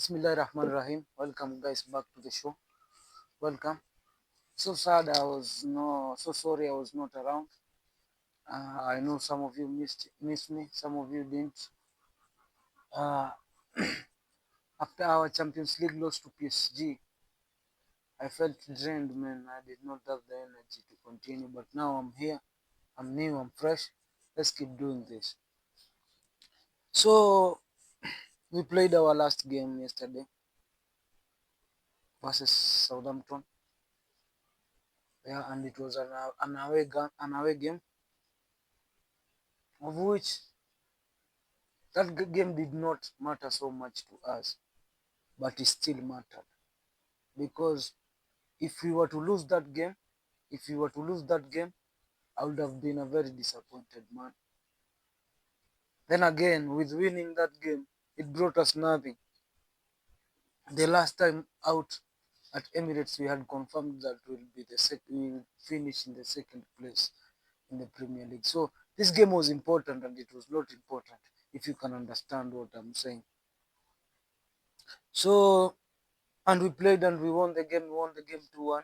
Bismillahirrahmanirrahim. Welcome guys back to the show. Welcome. So sad so sorry I was not around. I know some of you missed me, some of you didn't. Uh, After our Champions League loss to PSG, I felt drained, man. I did not have the energy to continue, but now I'm here. I'm new, I'm fresh. Let's keep doing this. So we played our last game yesterday versus Southampton. Yeah, and it was an away game, of which that game did not matter so much to us, but it still mattered because if we were to lose that game, I would have been a very disappointed man. Then again, with winning that game, it brought us nothing. The last time out at Emirates, we had confirmed that we will finish in the second place in the Premier League. So this game was important, and it was not important if you can understand what I'm saying. So and we played and we won the game. We won the game 2-1,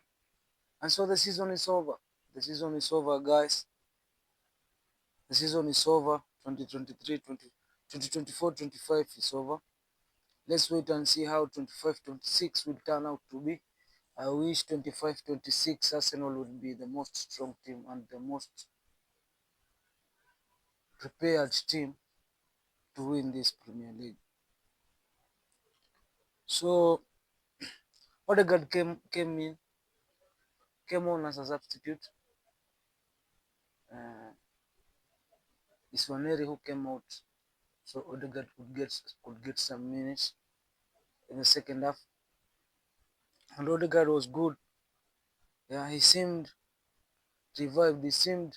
and so the season is over. The season is over, guys. The season is over. 2023, 2024-25 is over. Let's wait and see how 25-26 will turn out to be. I wish 25-26 Arsenal would be the most strong team and the most prepared team to win this Premier League. So Odegaard came on as a substitute. It's Waneri who came out, so Odegaard could get some minutes in the second half. And Odegaard was good. Yeah, he seemed revived. He seemed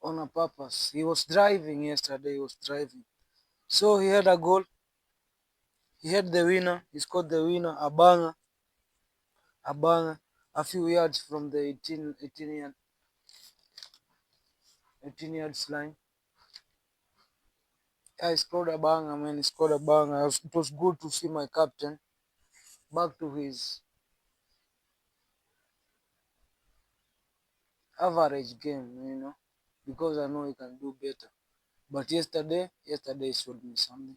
on a purpose. He was driving yesterday. He was driving. So he had a goal. He had the winner. He scored the winner. A banger. A few yards from the 18 yards line. Yeah, he scored a banger, man. He scored a banger. It was good to see my captain back to his average game, because I know he can do better. But yesterday showed me something.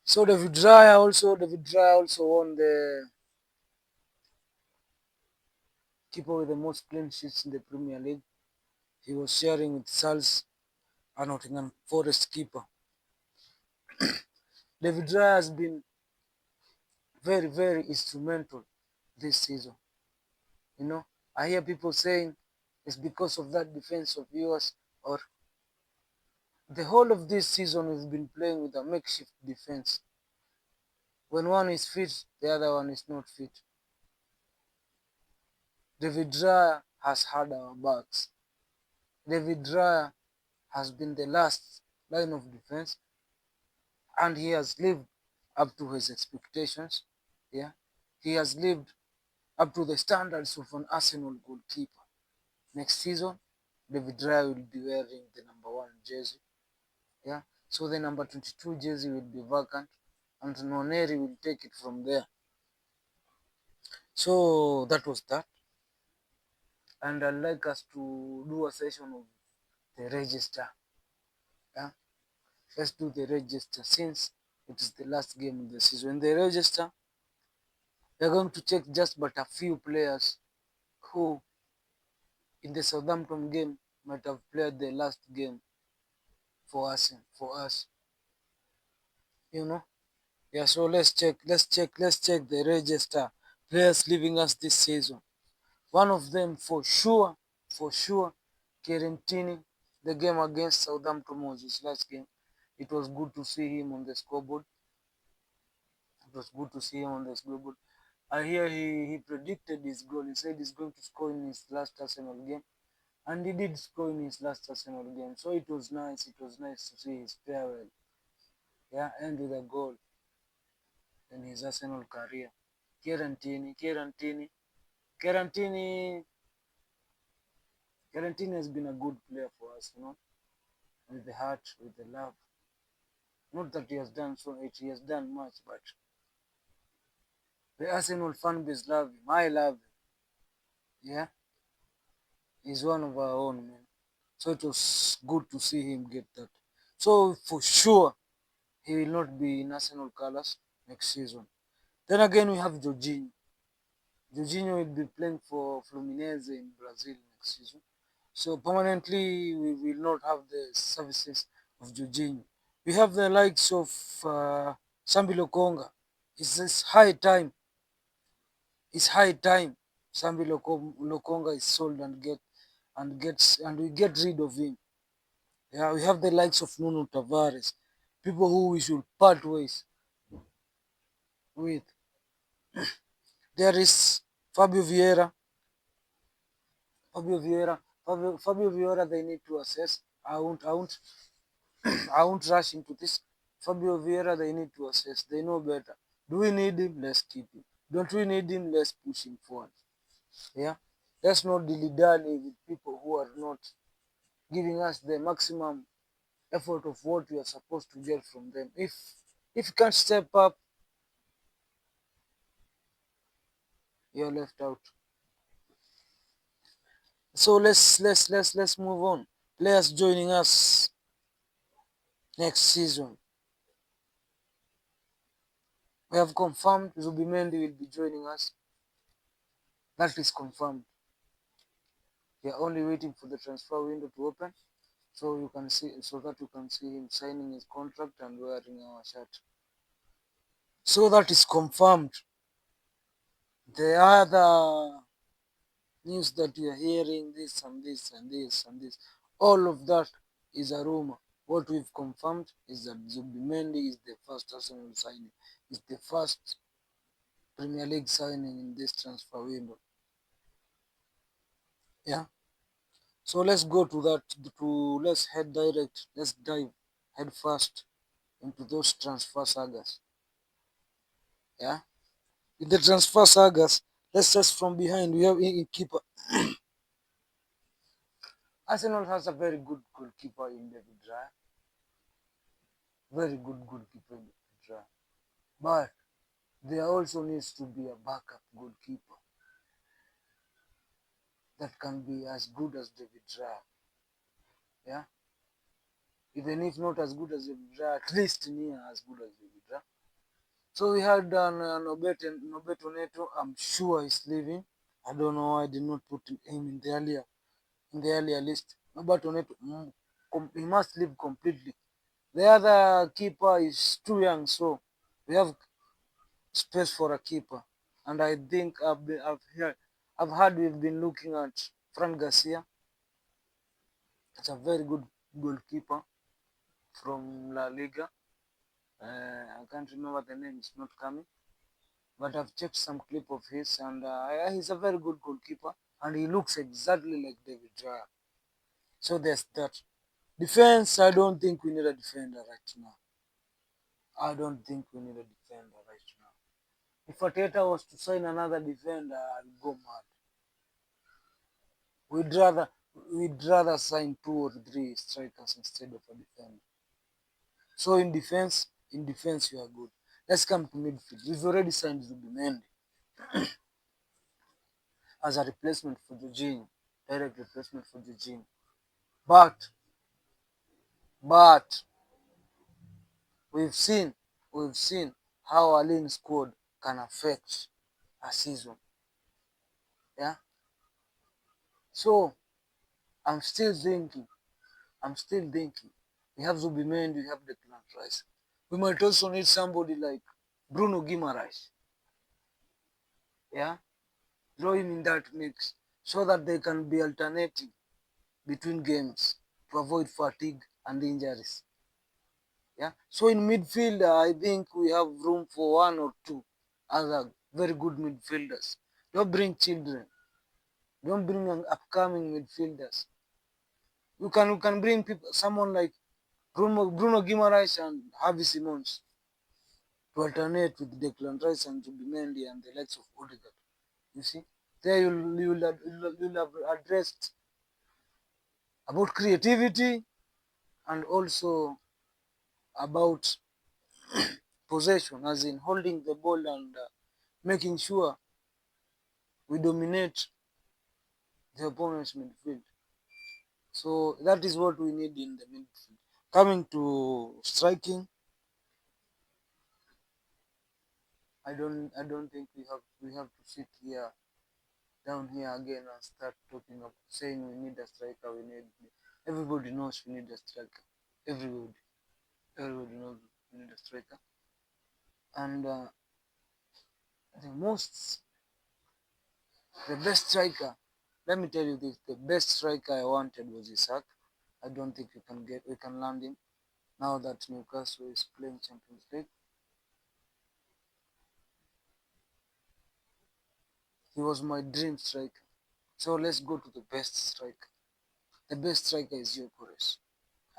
So David Raya also won the keeper with the most clean sheets in the Premier League. He was sharing with Sal's and Nottingham Forest keeper. David Raya has been very, very instrumental this season. I hear people saying it's because of that defense of yours, or the whole of this season we've been playing with a makeshift defense. When one is fit, the other one is not fit. David Raya has had our backs. David Raya has been the last line of defense, and he has lived up to his expectations. Yeah, he has lived up to the standards of an Arsenal goalkeeper. Next season, David Raya will be wearing the number 1 jersey. Yeah, so the number 22 jersey will be vacant, and Nwaneri will take it from there. So that was that, and I'd like us to do a session of the register. Yeah, let's do the register since it is the last game of the season. In the register, we're going to check just but a few players who, in the Southampton game, might have played the last game for us. You know. Yeah, so let's check the register. Players leaving us this season. One of them for sure, Kerentini. The game against Southampton was his last game. It was good to see him on the scoreboard. I hear he predicted his goal. He said he's going to score in his last Arsenal game. And he did score in his last Arsenal game. So it was nice. It was nice to see his farewell. Yeah, end with a goal in his Arsenal career. Kerentini has been a good player for us, with the heart, with the love. Not that he has done he has done much, but the Arsenal fan base love him. I love him. Yeah, he's one of our own, man. So it was good to see him get that. So for sure, he will not be in Arsenal colours next season. Then again, we have Jorginho. Jorginho will be playing for Fluminense in Brazil next season. So permanently, we will not have the services of Jorginho. We have the likes of Sambi Lokonga. It's high time. It's high time Sambi Lokonga is sold and we get rid of him. Yeah, we have the likes of Nuno Tavares, people who we should part ways with. There is Fabio Vieira. Fabio Vieira. Fabio Vieira. They need to assess. I won't rush into this. Fabio Vieira. They need to assess. They know better. Do we need him? Let's keep him. Don't we need him? Let's push him forward. Yeah. Let's not dilly-dally with people who are not giving us the maximum effort of what we are supposed to get from them. If you can't step up, you're left out. So let's move on. Players joining us next season. We have confirmed Zubimendi will be joining us. That is confirmed. We are only waiting for the transfer window to open, so that you can see him signing his contract and wearing our shirt. So that is confirmed. The other news that you are hearing, this and this and this and this, all of that is a rumor. What we've confirmed is that Zubimendi is the first Arsenal signing. Is the first Premier League signing in this transfer window. Yeah. So let's go to that. Let's dive head first into those transfer sagas. Yeah. In the transfer sagas, let's just from behind. We have a keeper. Arsenal has a very good goalkeeper in David Raya. Very good goalkeeper in David Raya. But there also needs to be a backup goalkeeper that can be as good as David Raya. Yeah. Even if not as good as David Raya, at least near as good as David Raya. So we had Nobeto Neto. I'm sure he's leaving. I don't know why I did not put him in the earlier list. Nobeto Neto, he must leave completely. The other keeper is too young, so we have space for a keeper. And I think I've heard we've been looking at Fran Garcia. It's a very good goalkeeper from La Liga. I can't remember the name; it's not coming. But I've checked some clip of his, and he's a very good goalkeeper, and he looks exactly like David Raya. So there's that. Defense, I don't think we need a defender right now. I don't think we need a defender right now. If Arteta was to sign another defender, I'll go mad. We'd rather sign 2 or 3 strikers instead of a defender. So in defense you are good. Let's come to midfield. We've already signed Zubimendi as a replacement for Jorginho, direct replacement for Jorginho. But we've seen how a lean squad can affect a season. Yeah. So I'm still thinking. We have Zubimendi, we have Declan Rice. We might also need somebody like Bruno Guimaraes. Yeah. Throw him in that mix so that they can be alternating between games to avoid fatigue and injuries. Yeah. So in midfield, I think we have room for 1 or 2 other very good midfielders. Don't bring children. Don't bring upcoming midfielders. You can bring someone like Bruno Guimaraes and Javi Simons to alternate with Declan Rice and Zubimendi and the likes of Odegaard. You see, there you'll have addressed about creativity and also about possession, as in holding the ball and making sure we dominate the opponent's midfield. So that is what we need in the midfield. Coming to striking, I don't think we have to sit here down here again and start talking of saying we need a striker. Everybody knows we need a striker. Everybody knows we need a striker. And the most the best striker. Let me tell you this: the best striker I wanted was Isaac. I don't think we can land him now that Newcastle is playing Champions League. He was my dream striker. So let's go to the best striker. The best striker is Gyökeres,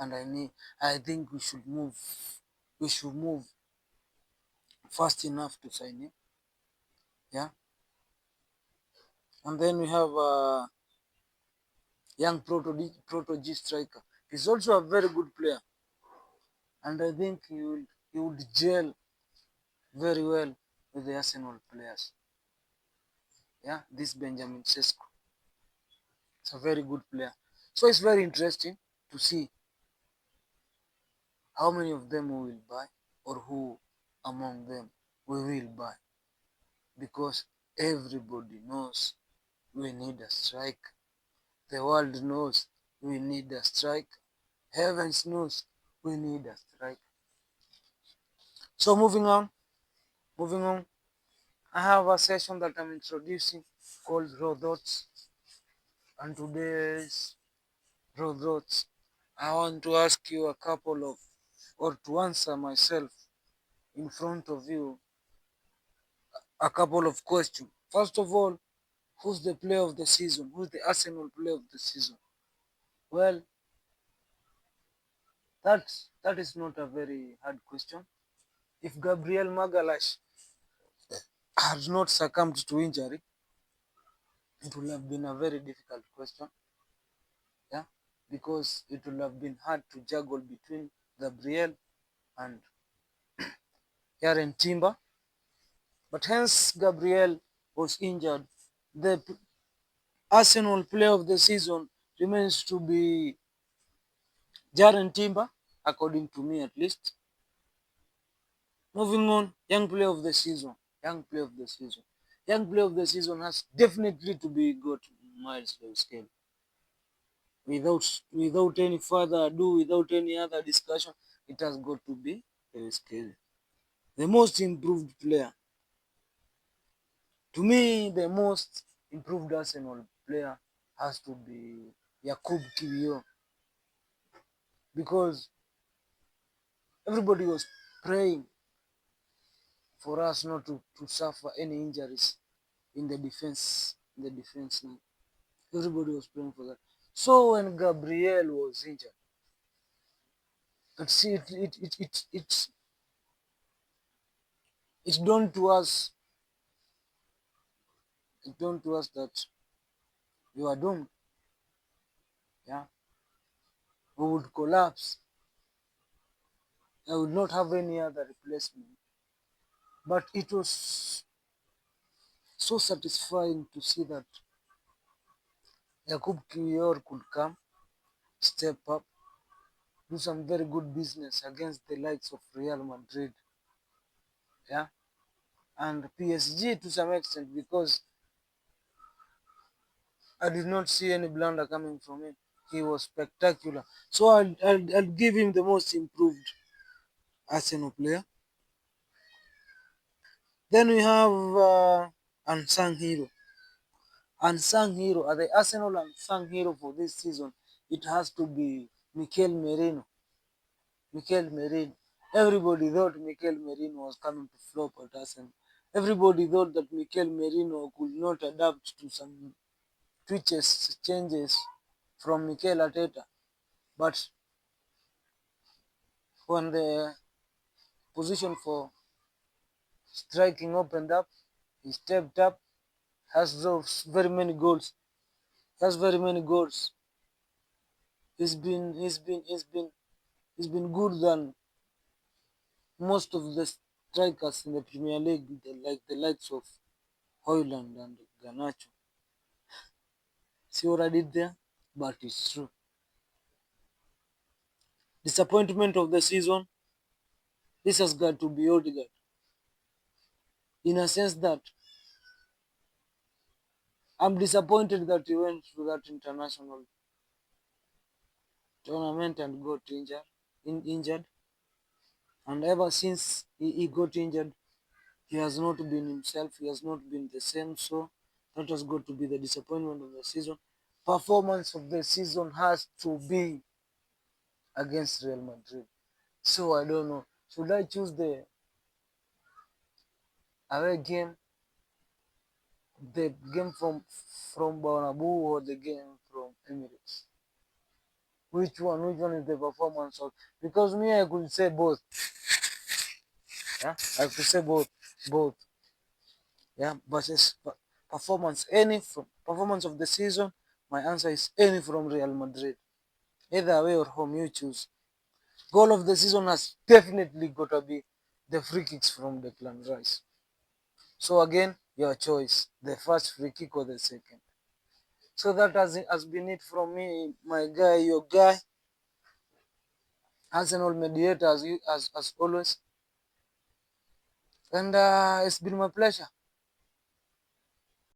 and I think we should move fast enough to sign him. Yeah, and then we have a young protege striker. He's also a very good player, and I think he would gel very well with the Arsenal players. Yeah, this Benjamin Sesko. It's a very good player. So it's very interesting to see how many of them we will buy or who among them we will buy, because everybody knows we need a strike. The world knows we need a strike. Heavens knows we need a strike. So moving on. I have a session that I'm introducing called Raw Thoughts, and today's Raw Thoughts, I want to ask you a couple of, or to answer myself in front of you, a couple of questions. First of all, who's the player of the season? Who's the Arsenal player of the season? Well, that is not a very hard question. If Gabriel Magalhaes had not succumbed to injury, it would have been a very difficult question. Yeah, because it would have been hard to juggle between Gabriel and Jaren Timber. But hence Gabriel was injured. The Arsenal player of the season remains to be Jaren Timber, according to me at least. Moving on, young player of the season. Young player of the season. Young player of the season has definitely to be got Miles Lewis Kelly. Without any further ado, without any other discussion, it has got to be Lewis Kelly. The most improved player. To me, the most improved Arsenal player has to be Jakub Kiwior, because everybody was praying for us not to suffer any injuries in the defense line. Everybody was praying for that. So when Gabriel was injured, see it's done to us. It's done to us that you are doomed. Yeah, we would collapse. I would not have any other replacement. But it was so satisfying to see that Jakub Kiwior could come, step up, do some very good business against the likes of Real Madrid, yeah, and PSG to some extent, because I did not see any blunder coming from him. He was spectacular. So I'll give him the most improved Arsenal player. Then we have unsung hero. Unsung hero, the Arsenal unsung hero for this season, it has to be Mikel Merino. Mikel Merino. Everybody thought Mikel Merino was coming to flop at Arsenal. Everybody thought that Mikel Merino could not adapt to some twitches, changes from Mikel Arteta. But when the position for striking opened up, he stepped up, has those very many goals. Has very many goals. He's been good than most of the strikers in the Premier League, like the likes of Hoyland and Garnacho. See what I did there? But it's true. Disappointment of the season. This has got to be Odegaard. In a sense that I'm disappointed that he went to that international tournament and got injured. And ever since he got injured, he has not been himself. He has not been the same. So that has got to be the disappointment of the season. Performance of the season has to be against Real Madrid. So I don't know. Should I choose the away game, the game from Bernabeu, or the game from Emirates? Which one? Which one is the performance of? Because me, I could say both. Yeah, I could say both. Yeah, but it's performance any from performance of the season. My answer is any from Real Madrid. Either away or home, you choose. Goal of the season has definitely got to be the free kicks from Declan Rice. So again, your choice, the first free kick or the second. So that has been it from me, my guy, your guy, Arsenal mediator as always. And it's been my pleasure.